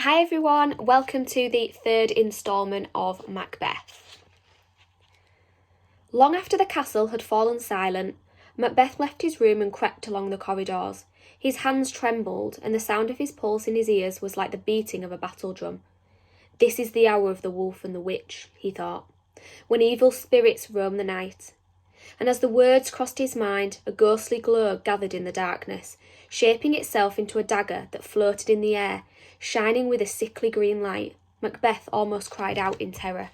Hi everyone, welcome to the third instalment of Macbeth. Long after the castle had fallen silent, Macbeth left his room and crept along the corridors. His hands trembled, and the sound of his pulse in his ears was like the beating of a battle drum. This is the hour of the wolf and the witch, he thought, when evil spirits roam the night. And as the words crossed his mind, a ghostly glow gathered in the darkness, shaping itself into a dagger that floated in the air, shining with a sickly green light. Macbeth almost cried out in terror.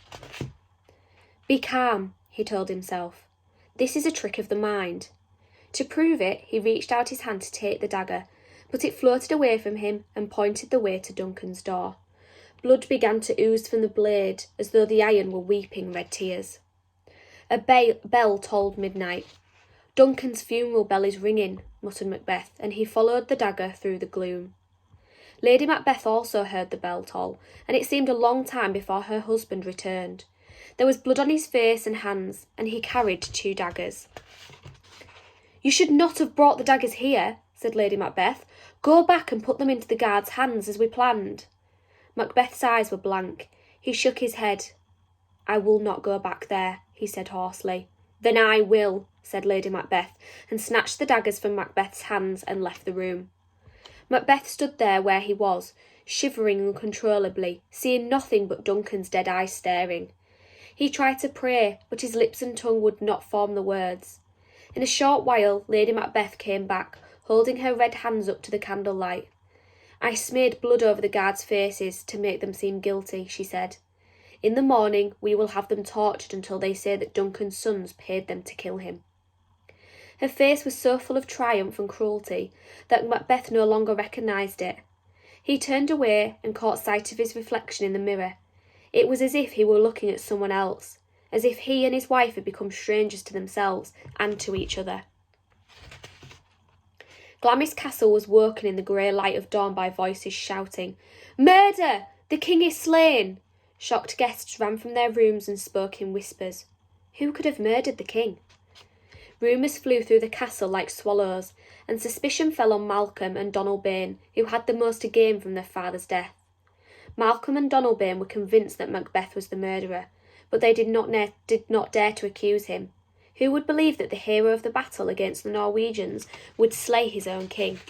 "Be calm," he told himself. "This is a trick of the mind." To prove it, he reached out his hand to take the dagger, but it floated away from him and pointed the way to Duncan's door. Blood began to ooze from the blade as though the iron were weeping red tears. A bell tolled midnight. "Duncan's funeral bell is ringing," muttered Macbeth, and he followed the dagger through the gloom. Lady Macbeth also heard the bell toll, and it seemed a long time before her husband returned. There was blood on his face and hands, and he carried 2 daggers. "You should not have brought the daggers here," said Lady Macbeth. "Go back and put them into the guard's hands as we planned." Macbeth's eyes were blank. He shook his head. "I will not go back there," he said hoarsely. "Then I will," said Lady Macbeth, and snatched the daggers from Macbeth's hands and left the room. Macbeth stood there where he was, shivering uncontrollably, seeing nothing but Duncan's dead eyes staring. He tried to pray, but his lips and tongue would not form the words. In a short while, Lady Macbeth came back, holding her red hands up to the candlelight. "I smeared blood over the guards' faces to make them seem guilty," she said. "In the morning we will have them tortured until they say that Duncan's sons paid them to kill him." Her face was so full of triumph and cruelty that Macbeth no longer recognised it. He turned away and caught sight of his reflection in the mirror. It was as if he were looking at someone else, as if he and his wife had become strangers to themselves and to each other. Glamis Castle was woken in the grey light of dawn by voices shouting, "Murder! The king is slain!" Shocked guests ran from their rooms and spoke in whispers. Who could have murdered the king? Rumours flew through the castle like swallows, and suspicion fell on Malcolm and Donalbain, who had the most to gain from their father's death. Malcolm and Donalbain were convinced that Macbeth was the murderer, but they did not dare to accuse him. Who would believe that the hero of the battle against the Norwegians would slay his own king?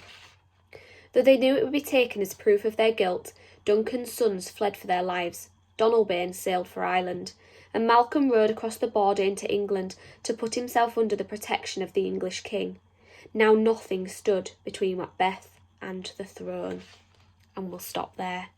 Though they knew it would be taken as proof of their guilt, Duncan's sons fled for their lives. Donalbain sailed for Ireland, and Malcolm rode across the border into England to put himself under the protection of the English king. Now nothing stood between Macbeth and the throne. And we'll stop there.